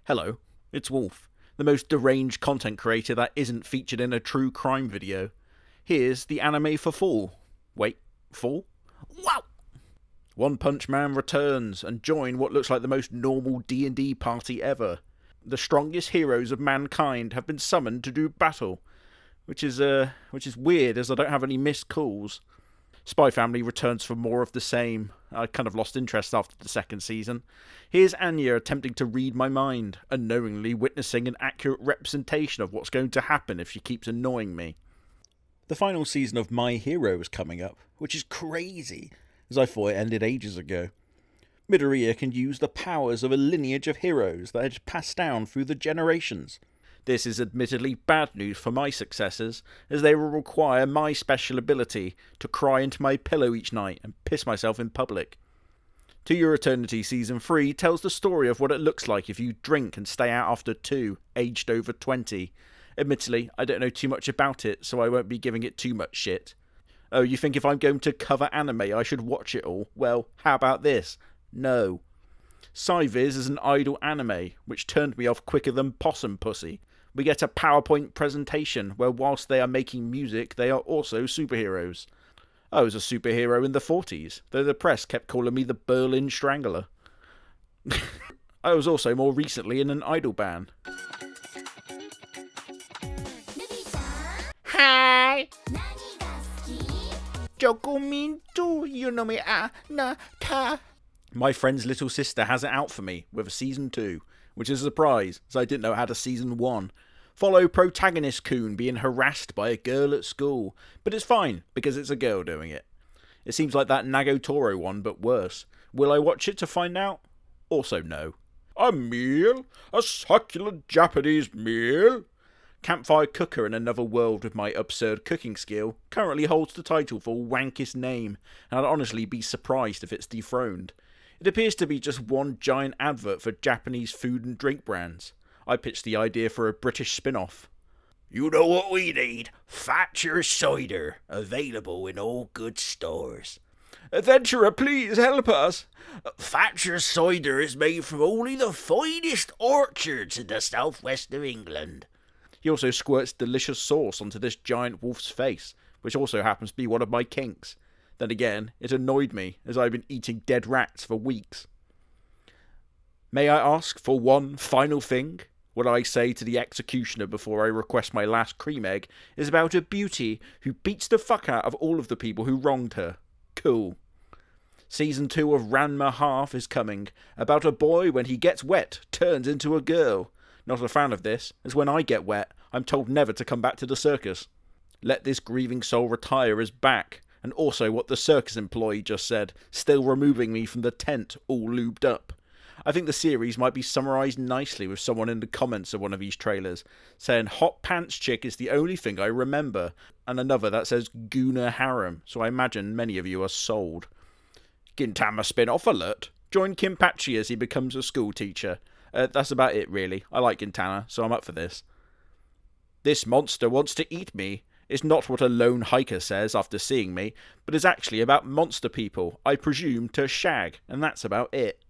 Hello, it's Wolf, the most deranged content creator that isn't featured in a true crime video. Here's the anime for fall. Wait, fall? Wow! One Punch Man returns and join what looks like the most normal D&D party ever. The strongest heroes of mankind have been summoned to do battle, which is weird as I don't have any missed calls. Spy Family returns for more of the same. I kind of lost interest after the second season. Here's Anya attempting to read my mind, unknowingly witnessing an accurate representation of what's going to happen if she keeps annoying me. The final season of My Hero is coming up, which is crazy, as I thought it ended ages ago. Midoriya can use the powers of a lineage of heroes that had passed down through the generations. This is admittedly bad news for my successors, as they will require my special ability to cry into my pillow each night and piss myself in public. To Your Eternity Season 3 tells the story of what it looks like if you drink and stay out after 2, aged over 20. Admittedly, I don't know too much about it, so I won't be giving it too much shit. Oh, you think if I'm going to cover anime I should watch it all? Well, how about this? No. Sci-Viz is an idle anime, which turned me off quicker than Possum Pussy. We get a PowerPoint presentation where whilst they are making music, they are also superheroes. I was a superhero in the 40s, though the press kept calling me the Berlin Strangler. I was also more recently in an idol band. Hi! Jokumintu, you know me, na, ta. My friend's little sister has it out for me with a season 2, which is a surprise, as I didn't know it had a season 1. Follow protagonist Kun being harassed by a girl at school, but it's fine, because it's a girl doing it. It seems like that Nagotoro one, but worse. Will I watch it to find out? Also no. A meal? A succulent Japanese meal? Campfire Cooker in Another World with my absurd cooking skill currently holds the title for wankest name, and I'd honestly be surprised if it's dethroned. It appears to be just one giant advert for Japanese food and drink brands. I pitched the idea for a British spin-off. You know what we need? Thatcher cider, available in all good stores. Adventurer, please help us. Thatcher cider is made from only the finest orchards in the southwest of England. He also squirts delicious sauce onto this giant wolf's face, which also happens to be one of my kinks. Then again, it annoyed me, as I've been eating dead rats for weeks. May I ask for one final thing? What I say to the executioner before I request my last cream egg is about a beauty who beats the fuck out of all of the people who wronged her. Cool. Season 2 of Ranma Half is coming, about a boy when he gets wet turns into a girl. Not a fan of this, as when I get wet, I'm told never to come back to the circus. Let This Grieving Soul Retire is back, and also what the circus employee just said, still removing me from the tent all lubed up. I think the series might be summarised nicely with someone in the comments of one of these trailers, saying Hot Pants Chick is the only thing I remember, and another that says Guna Harem, so I imagine many of you are sold. Gintama spin-off alert. Join Kinpachi as he becomes a school teacher. That's about it really. I like Gintama, so I'm up for this. This monster wants to eat me. It's not what a lone hiker says after seeing me, but is actually about monster people, I presume to shag, and that's about it.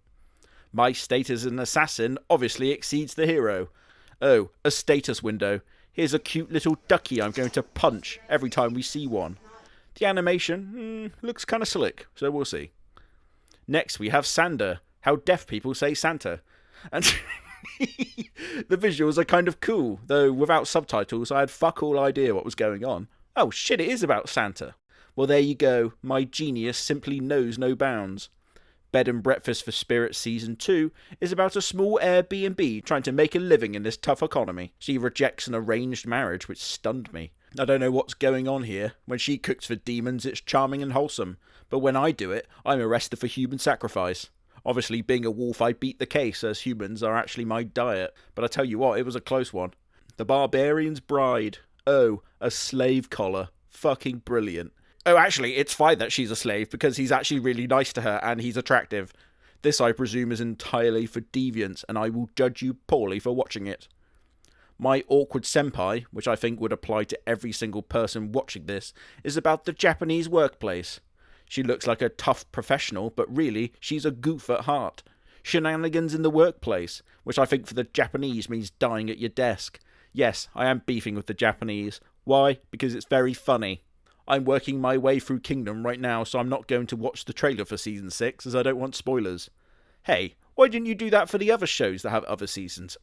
My status as an assassin obviously exceeds the hero. Oh, a status window. Here's a cute little ducky I'm going to punch every time we see one. The animation looks kind of slick, so we'll see. Next we have Sander, how deaf people say Santa. And the visuals are kind of cool, though without subtitles I had fuck all idea what was going on. Oh shit, it is about Santa. Well there you go, my genius simply knows no bounds. Bed and Breakfast for Spirits Season 2 is about a small Airbnb trying to make a living in this tough economy. She rejects an arranged marriage, which stunned me. I don't know what's going on here. When she cooks for demons, it's charming and wholesome. But when I do it, I'm arrested for human sacrifice. Obviously, being a wolf, I beat the case, as humans are actually my diet. But I tell you what, it was a close one. The Barbarian's Bride. Oh, a slave collar. Fucking brilliant. Oh, actually, it's fine that she's a slave, because he's actually really nice to her, and he's attractive. This, I presume, is entirely for deviants, and I will judge you poorly for watching it. My Awkward Senpai, which I think would apply to every single person watching this, is about the Japanese workplace. She looks like a tough professional, but really, she's a goof at heart. Shenanigans in the workplace, which I think for the Japanese means dying at your desk. Yes, I am beefing with the Japanese. Why? Because it's very funny. I'm working my way through Kingdom right now, so I'm not going to watch the trailer for Season 6, as I don't want spoilers. Hey, why didn't you do that for the other shows that have other seasons?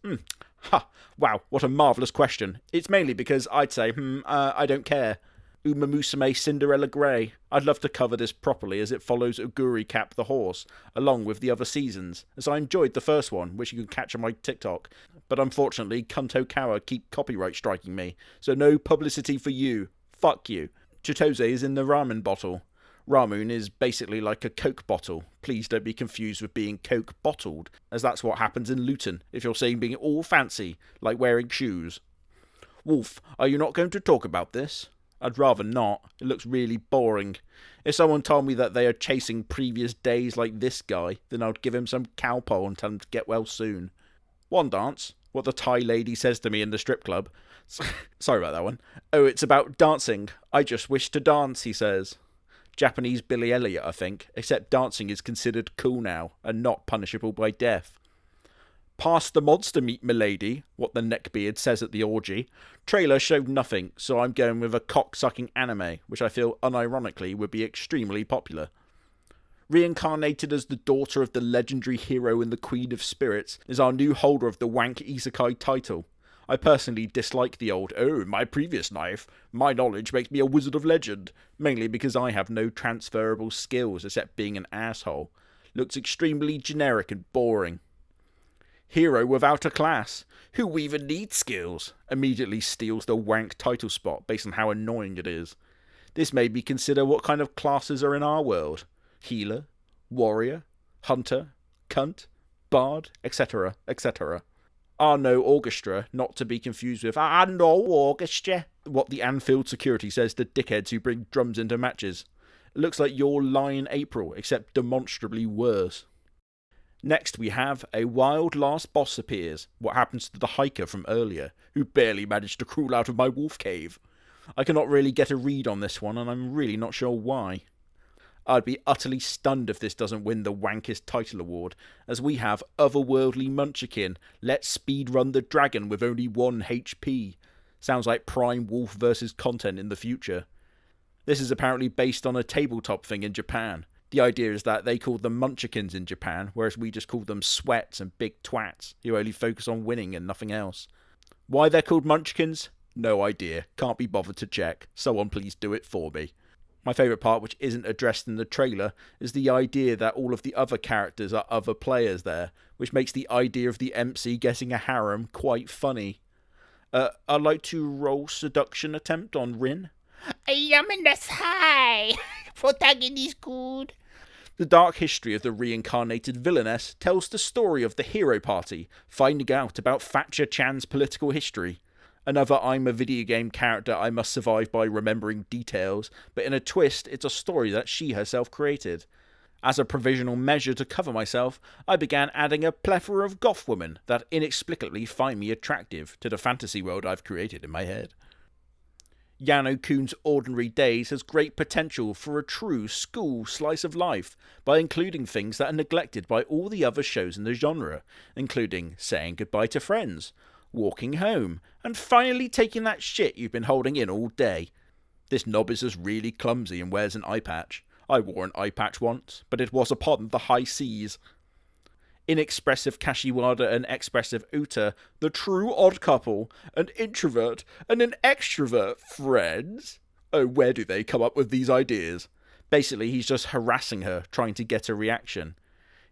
Ha! Wow, what a marvellous question. It's mainly because I'd say, I don't care. Uma Musume Cinderella Grey. I'd love to cover this properly as it follows Oguri Cap the horse, along with the other seasons, as I enjoyed the first one, which you can catch on my TikTok. But unfortunately, Kunto Kawa keep copyright striking me, so no publicity for you. Fuck you. Chitose is in the ramen bottle. Ramen is basically like a Coke bottle. Please don't be confused with being Coke bottled, as that's what happens in Luton, if you're saying being all fancy, like wearing shoes. Wolf, are you not going to talk about this? I'd rather not. It looks really boring. If someone told me that they are chasing previous days like this guy, then I'd give him some cowpole and tell him to get well soon. One dance, what the Thai lady says to me in the strip club. Sorry about that one. Oh, it's about dancing. I just wish to dance, he says. Japanese Billy Elliot, I think, except dancing is considered cool now, and not punishable by death. Pass the monster meat, milady, what the neckbeard says at the orgy. Trailer showed nothing, so I'm going with a cock-sucking anime, which I feel unironically would be extremely popular. Reincarnated as the daughter of the legendary hero and the Queen of Spirits is our new holder of the wank Isekai title. I personally dislike the old, my previous life, my knowledge makes me a wizard of legend, mainly because I have no transferable skills except being an asshole. Looks extremely generic and boring. Hero without a class, who even needs skills, immediately steals the wank title spot based on how annoying it is. This made me consider what kind of classes are in our world. Healer, warrior, hunter, cunt, bard, etc., etc. No orchestra, not to be confused with no orchestra, what the Anfield security says to dickheads who bring drums into matches. It looks like your Lion April, except demonstrably worse. Next we have a wild last boss appears, what happens to the hiker from earlier, who barely managed to crawl out of my wolf cave. I cannot really get a read on this one, and I'm really not sure why. I'd be utterly stunned if this doesn't win the wankest title award, as we have Otherworldly Munchkin, Let's Speedrun the Dragon with only 1 HP. Sounds like Prime Wolf versus content in the future. This is apparently based on a tabletop thing in Japan. The idea is that they call them Munchkins in Japan, whereas we just call them sweats and big twats, who only focus on winning and nothing else. Why they're called Munchkins? No idea. Can't be bothered to check. Someone please do it for me. My favourite part, which isn't addressed in the trailer, is the idea that all of the other characters are other players there, which makes the idea of the MC getting a harem quite funny. I'd like to roll seduction attempt on Rin. Yamenasai! Protagonist good. The dark history of the reincarnated villainess tells the story of the hero party finding out about Thatcher Chan's political history. Another I'm a video game character I must survive by remembering details, but in a twist it's a story that she herself created. As a provisional measure to cover myself, I began adding a plethora of goth women that inexplicably find me attractive to the fantasy world I've created in my head. Yano-kun's Ordinary Days has great potential for a true school slice of life by including things that are neglected by all the other shows in the genre, including saying goodbye to friends, walking home, and finally taking that shit you've been holding in all day. This knob is just really clumsy and wears an eye patch. I wore an eye patch once, but it was upon the high seas. Inexpressive Kashiwada and expressive Uta, the true odd couple, an introvert and an extrovert friends? Oh, where do they come up with these ideas? Basically, he's just harassing her, trying to get a reaction.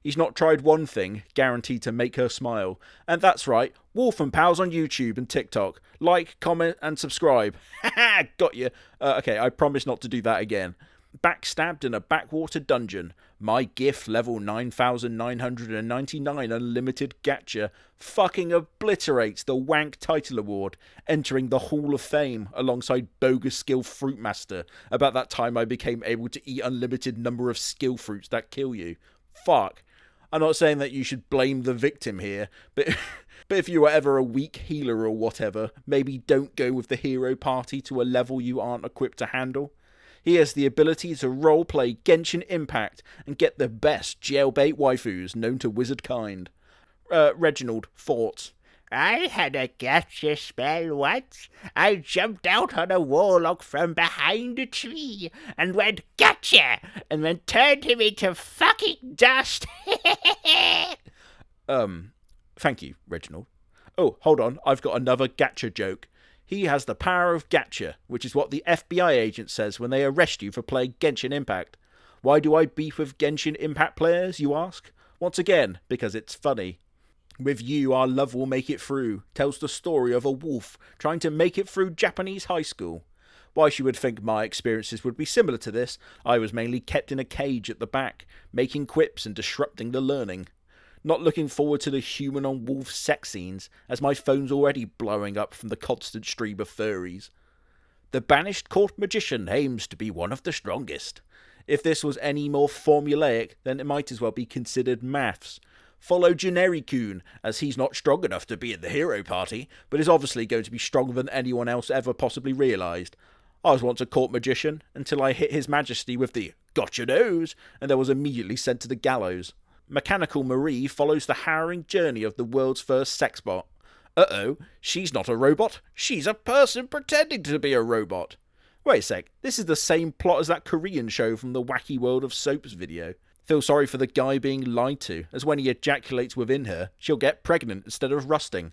He's not tried one thing, guaranteed to make her smile. And that's right, Wolf and Pals on YouTube and TikTok. Like, comment, and subscribe. Haha, got you. Okay, I promise not to do that again. Backstabbed in a backwater dungeon. My GIF level 9999 unlimited gacha fucking obliterates the wank title award, entering the Hall of Fame alongside Bogus Skill Fruitmaster about that time I became able to eat unlimited number of skill fruits that kill you. Fuck. I'm not saying that you should blame the victim here, but if you were ever a weak healer or whatever, maybe don't go with the hero party to a level you aren't equipped to handle. He has the ability to roleplay Genshin Impact and get the best jailbait waifus known to wizard kind. Reginald, thoughts? I had a gotcha spell once. I jumped out on a warlock from behind a tree and went gotcha, and then turned him into fucking dust. Thank you, Reginald. Oh, hold on, I've got another gacha joke. He has the power of gacha, which is what the FBI agent says when they arrest you for playing Genshin Impact. Why do I beef with Genshin Impact players, you ask? Once again, because it's funny. With you, our love will make it through, tells the story of a wolf trying to make it through Japanese high school. Why she would think my experiences would be similar to this, I was mainly kept in a cage at the back, making quips and disrupting the learning. Not looking forward to the human on wolf sex scenes, as my phone's already blowing up from the constant stream of furries. The banished court magician aims to be one of the strongest. If this was any more formulaic, then it might as well be considered maths. Follow Generikun, as he's not strong enough to be in the hero party, but is obviously going to be stronger than anyone else ever possibly realised. I was once a court magician, until I hit his majesty with the "gotcha nose," and then was immediately sent to the gallows. Mechanical Marie follows the harrowing journey of the world's first sex bot. Uh-oh, she's not a robot, she's a person pretending to be a robot. Wait a sec, this is the same plot as that Korean show from the Wacky World of Soaps video. Feel sorry for the guy being lied to, as when he ejaculates within her, she'll get pregnant instead of rusting.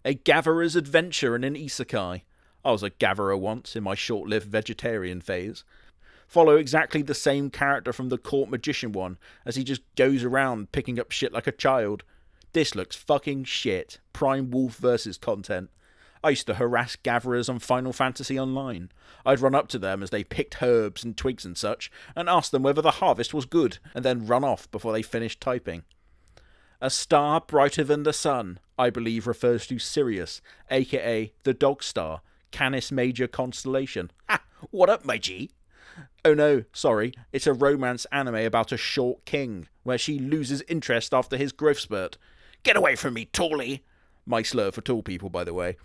A gatherer's adventure in an Isekai. I was a gatherer once, in my short-lived vegetarian phase. Follow exactly the same character from the court magician one, as he just goes around picking up shit like a child. This looks fucking shit. Prime Wolf versus content. I used to harass gatherers on Final Fantasy Online. I'd run up to them as they picked herbs and twigs and such, and ask them whether the harvest was good, and then run off before they finished typing. A star brighter than the sun, I believe refers to Sirius, aka the Dog Star, Canis Major constellation. Ha! What up, my G? Oh no, sorry, it's a romance anime about a short king, where she loses interest after his growth spurt. Get away from me, Tolly! My slur for tall people, by the way.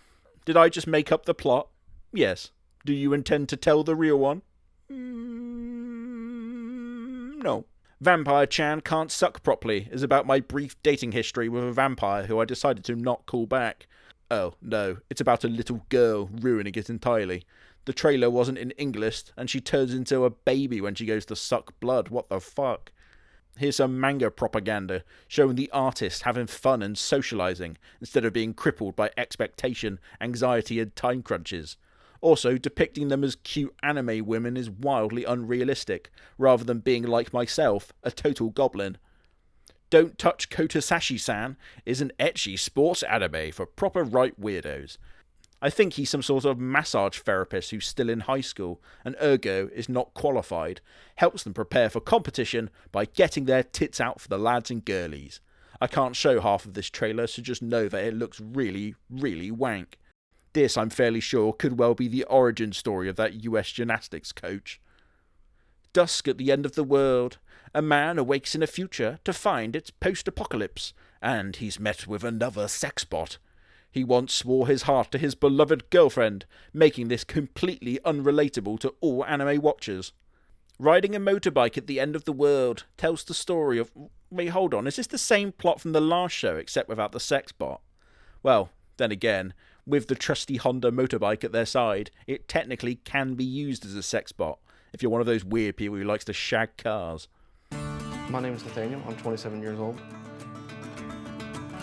Did I just make up the plot? Yes. Do you intend to tell the real one? No. Vampire-chan Can't Suck Properly is about my brief dating history with a vampire who I decided to not call back. Oh, no, it's about a little girl ruining it entirely. The trailer wasn't in English, and she turns into a baby when she goes to suck blood. What the fuck? Here's some manga propaganda, showing the artist having fun and socialising, instead of being crippled by expectation, anxiety and time crunches. Also, depicting them as cute anime women is wildly unrealistic, rather than being like myself, a total goblin. Don't Touch Kotosashi-san is an ecchi sports anime for proper right weirdos. I think he's some sort of massage therapist who's still in high school, and ergo is not qualified, helps them prepare for competition by getting their tits out for the lads and girlies. I can't show half of this trailer, so just know that it looks really, really wank. This, I'm fairly sure, could well be the origin story of that US gymnastics coach. Dusk at the end of the world. A man awakes in a future to find it's post-apocalypse, and he's met with another sex bot. He once swore his heart to his beloved girlfriend, making this completely unrelatable to all anime watchers. Riding a motorbike at the end of the world tells the story of... Wait, hold on, is this the same plot from the last show except without the sex bot? Well, then again, with the trusty Honda motorbike at their side, it technically can be used as a sex bot, if you're one of those weird people who likes to shag cars. My name is Nathaniel, I'm 27 years old,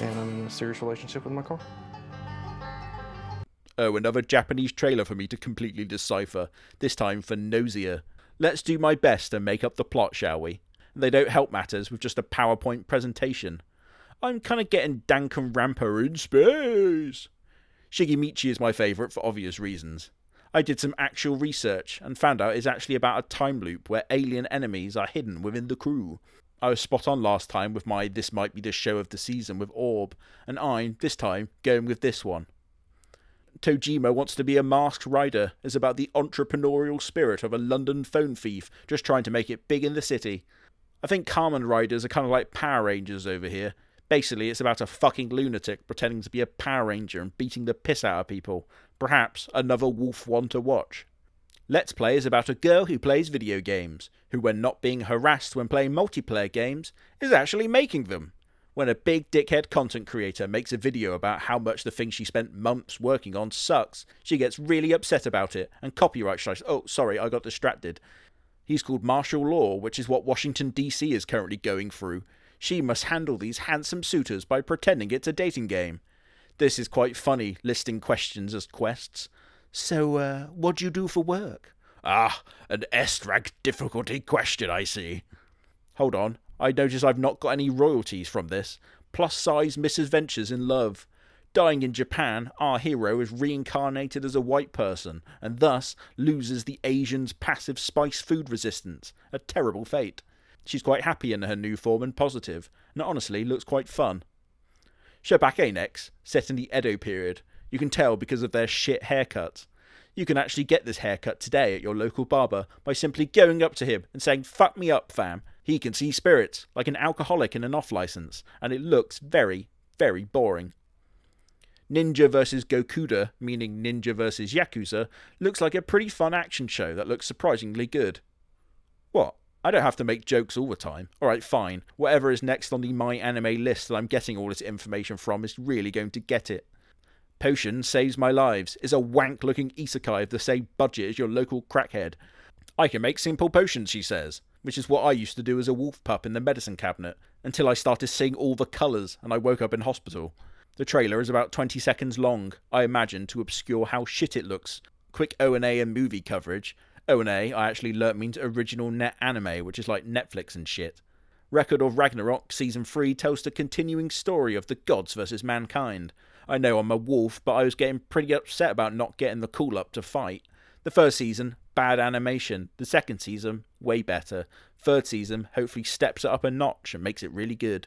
and I'm in a serious relationship with my car. Oh, another Japanese trailer for me to completely decipher, this time for Nausea. Let's do my best and make up the plot, shall we? They don't help matters with just a PowerPoint presentation. I'm kinda getting Danganronpa in space. Shigemichi is my favourite for obvious reasons. I did some actual research and found out it's actually about a time loop where alien enemies are hidden within the crew. I was spot on last time with my "this might be the show of the season" with Orb, and I'm, this time, going with this one. Tojima Wants to Be a Masked Rider is about the entrepreneurial spirit of a London phone thief just trying to make it big in the city. I think Kamen Riders are kind of like Power Rangers over here. Basically, it's about a fucking lunatic pretending to be a Power Ranger and beating the piss out of people. Perhaps another wolf one to watch. Let's Play is about a girl who plays video games, who when not being harassed when playing multiplayer games, is actually making them. When a big dickhead content creator makes a video about how much the thing she spent months working on sucks, she gets really upset about it and copyright strikes. Oh, sorry, I got distracted. He's called martial law, which is what Washington DC is currently going through. She must handle these handsome suitors by pretending it's a dating game. This is quite funny, listing questions as quests. So, what do you do for work? Ah, an S-rank difficulty question, I see. Hold on, I notice I've not got any royalties from this. Plus-size misadventures in love. Dying in Japan, our hero is reincarnated as a white person, and thus loses the Asian's passive spice food resistance. A terrible fate. She's quite happy in her new form and positive, and honestly looks quite fun. Shobake set in the Edo period. You can tell because of their shit haircuts. You can actually get this haircut today at your local barber by simply going up to him and saying, "Fuck me up, fam." He can see spirits, like an alcoholic in an off-license, and it looks very, very boring. Ninja vs Gokuda, meaning Ninja vs Yakuza, looks like a pretty fun action show that looks surprisingly good. What? I don't have to make jokes all the time. Alright, fine. Whatever is next on the My Anime list that I'm getting all this information from is really going to get it. Potion Saves My Lives is a wank-looking isekai of the same budget as your local crackhead. I can make simple potions, she says, which is what I used to do as a wolf pup in the medicine cabinet, until I started seeing all the colours and I woke up in hospital. The trailer is about 20 seconds long, I imagine to obscure how shit it looks. Quick O&A and movie coverage. O&A I actually learnt means original net anime, which is like Netflix and shit. Record of Ragnarok Season 3 tells the continuing story of the gods versus mankind. I know I'm a wolf, but I was getting pretty upset about not getting the call up to fight. The first season, bad animation. The second season, way better. Third season, hopefully steps it up a notch and makes it really good.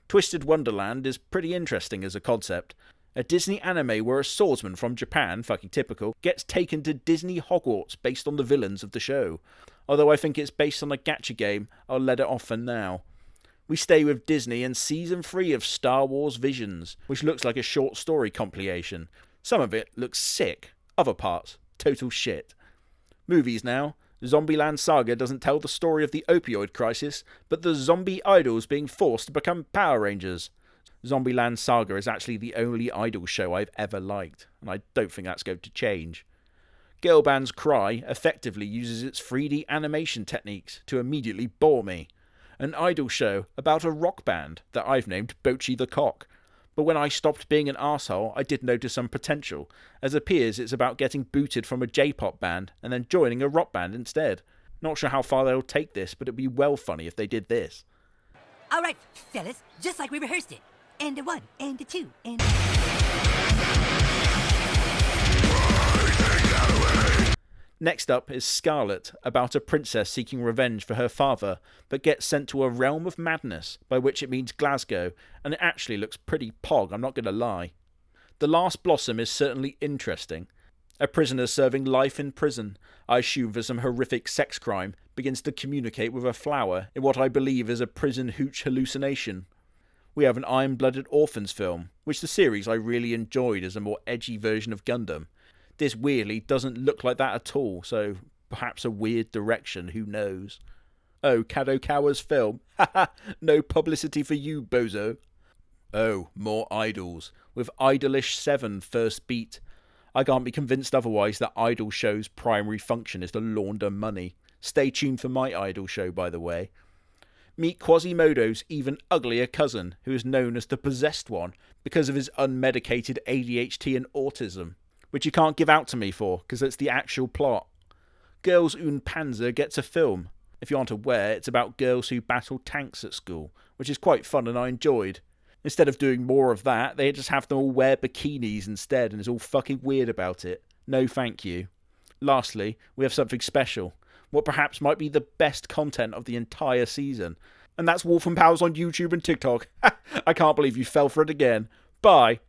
Twisted Wonderland is pretty interesting as a concept. A Disney anime where a swordsman from Japan, fucking typical, gets taken to Disney Hogwarts based on the villains of the show. Although I think it's based on a gacha game, I'll let it off for now. We stay with Disney and Season 3 of Star Wars Visions, which looks like a short story compilation. Some of it looks sick, other parts, total shit. Movies now. Zombieland Saga doesn't tell the story of the opioid crisis, but the zombie idols being forced to become Power Rangers. Zombieland Saga is actually the only idol show I've ever liked, and I don't think that's going to change. Girl Band's Cry effectively uses its 3D animation techniques to immediately bore me. An idol show about a rock band that I've named Bochi the Cock. But when I stopped being an arsehole, I did notice some potential, as it appears it's about getting booted from a J-pop band and then joining a rock band instead. Not sure how far they'll take this, but it'd be well funny if they did this. Alright, fellas, just like we rehearsed it. And a 1, and a 2, and... Next up is Scarlet, about a princess seeking revenge for her father, but gets sent to a realm of madness, by which it means Glasgow, and it actually looks pretty pog, I'm not going to lie. The Last Blossom is certainly interesting. A prisoner serving life in prison, I assume for some horrific sex crime, begins to communicate with a flower in what I believe is a prison hooch hallucination. We have an Iron-Blooded Orphans film, which the series I really enjoyed as a more edgy version of Gundam. This weirdly doesn't look like that at all, so perhaps a weird direction, who knows. Oh, Kadokawa's film. Haha, no publicity for you, bozo. Oh, more idols, with Idolish 7 first beat. I can't be convinced otherwise that idol show's primary function is to launder money. Stay tuned for my idol show, by the way. Meet Quasimodo's even uglier cousin, who is known as the Possessed One because of his unmedicated ADHD and autism, which you can't give out to me for, because it's the actual plot. Girls und Panzer gets a film. If you aren't aware, it's about girls who battle tanks at school, which is quite fun and I enjoyed. Instead of doing more of that, they just have them all wear bikinis instead and is all fucking weird about it. No thank you. Lastly, we have something special. What perhaps might be the best content of the entire season. And that's Wolf and Pals on YouTube and TikTok. I can't believe you fell for it again. Bye.